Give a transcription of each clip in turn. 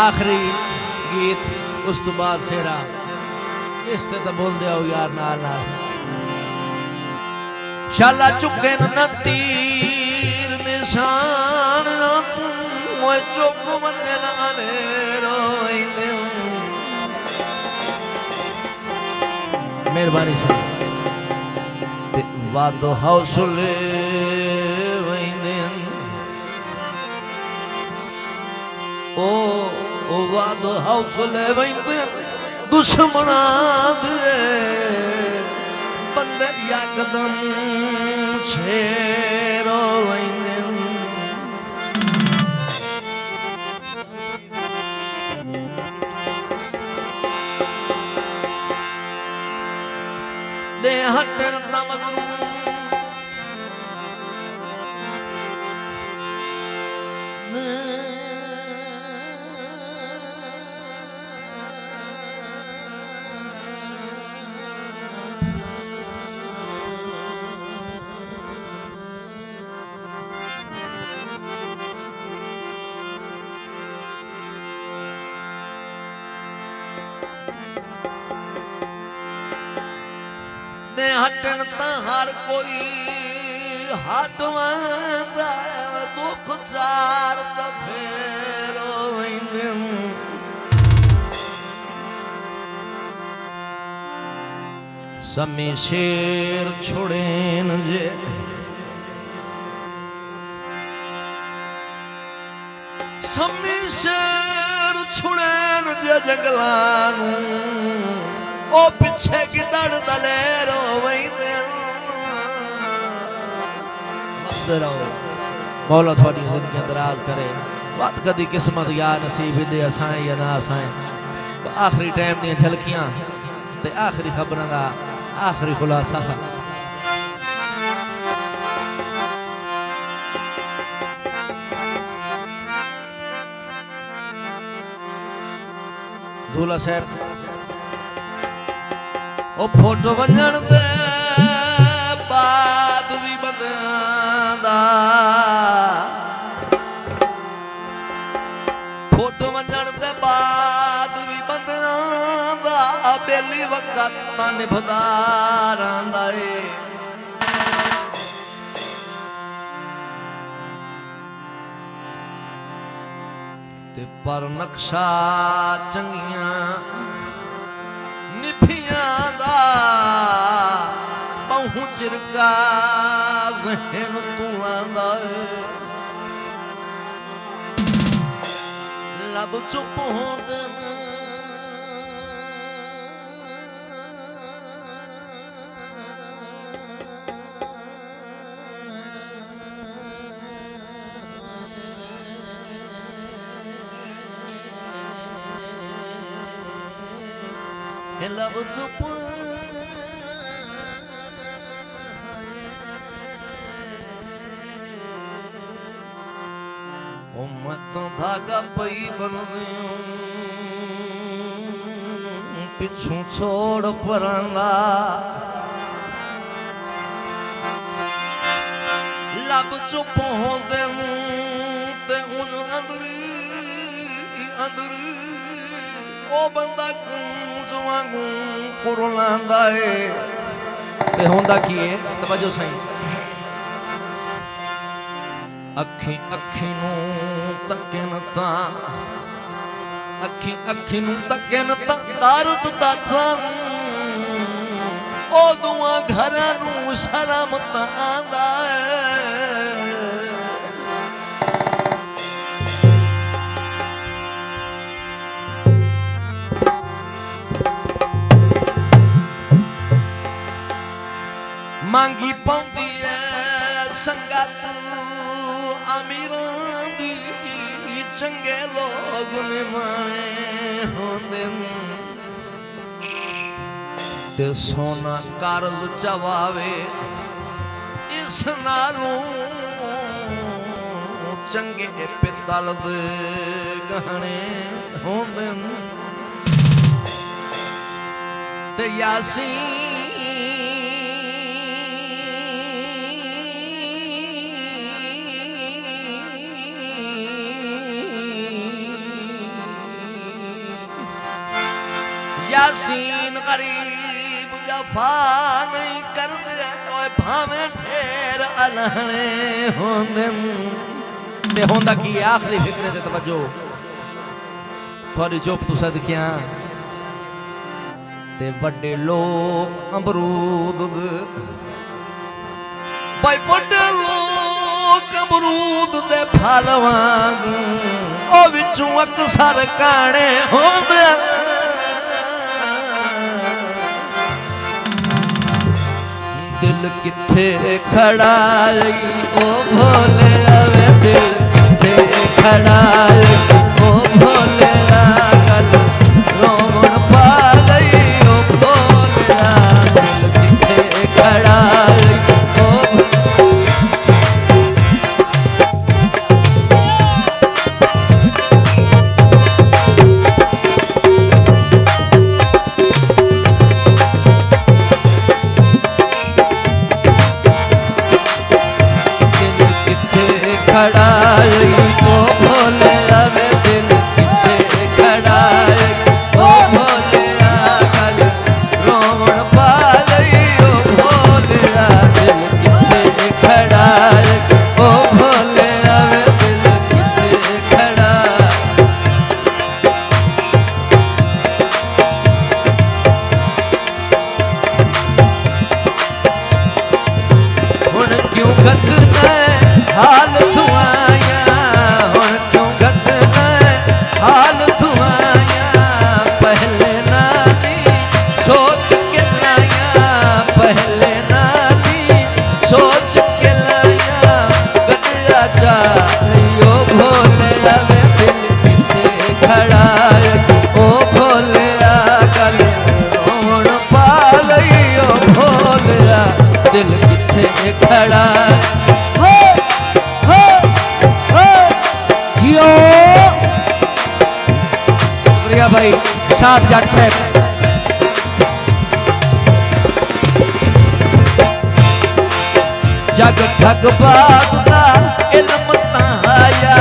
आखिरी गीत उस तो बाद सेरा इस ते तो बोल दिया यार नाल नाल शाला चुके न तीर निशान मोए चुक मंजल अनेरो मेहरबानी साहब ते वादो हौसले ओ वादो हौसले वैंदे दुश्मना दे बंदे यकदम छेरो वैंदे दे हटन तमगरू दे हटन ता हर कोई हटवांदा दुख चार चफेरो वैंदन समी शेर छुड़ेन जे समी शेर छुड़ेन जे जंगलानू ओ पिछे की दड़ दलेरो वैंदे मस्त रहो मौला थोड़ी जिंदगी दराज करे बात कदी किस्मत या नसीब दे असाए या ना असाए तो आखिरी टाइम दी झलकियां ते आखिरी खबरां दा आखिरी खुलासा दूल्हा साहब ओ फोटो वंजण दे बाद भी बंदा फोटो वंजण दे बाद भी बंदा बेली वक्त निभदा रंदा ए ते पर नक्शा चंगियां निफियां दा बहु चिरका ज़हन तुलांदा लब चुप होंदे लब चुप मैं तो धागा पई बन पिछू छोड़ परंदा लब चुप होंदे ते उन अंदरी अंदरी ओ बंदा कूंज वांगू कुरलांदा ए ते होंदा की है तवज्जो सही अखी अखी नू तकन ता अखी अखी नू तकन ता दर्द दा जान ओ दुआ घरां नू शर्म ता आंदा मांगी पौंदी है संगत अमीरां दी चंगे लोग निमाणे होंदे ते सोना कर्ज चवावे इस नालों चंगे पितल दे गहने होंदे ते यासीन यासीन गरीब जफा नहीं कर दे ओए भावे ढेर अलहने होंदन ते होंदा की आखिरी फिक्रे ते तवज्जो थोड़ी चुप तू सदकियां ते वड्डे लोग अमरूद भाई वड्डे लोग अमरूद दे फल वांगू ओ विचों अक्सर काणे होंदे दिल किथे खड़ा ओ भोले आवे दिल किथे खड़ा ओ भोले गल रोमन पा गई ओ भोले दिल किथे खड़ा दिल किथे खड़ा जियो प्रिया भाई साहब जट साहब जग ठगबाज दा इल्म ताया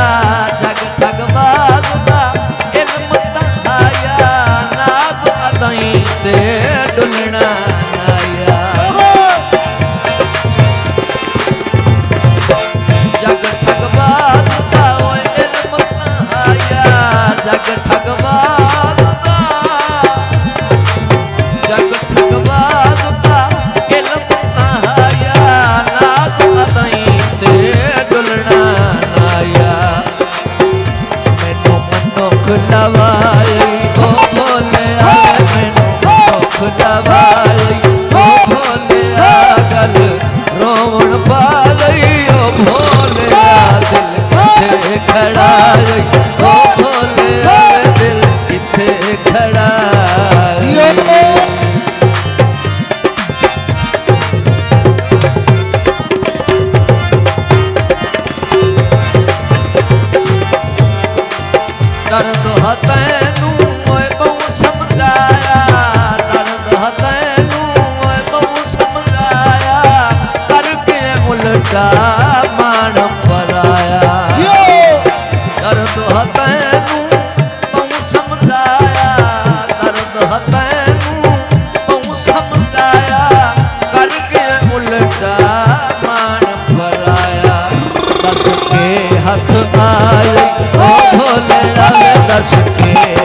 जग ठगबाज दा इल्म ताया नाज अदाई दे डुलना दर्द हतैनू ओए बहु समझाया दर्द हतैनू ओए बहु समझाया करके उल्टा मान पराया दर्द हतैनू बहु समझाया दर्द हतैनू बहु समझाया करके उल्टा मान पराया दस के हाथ आए ओ भोले दस के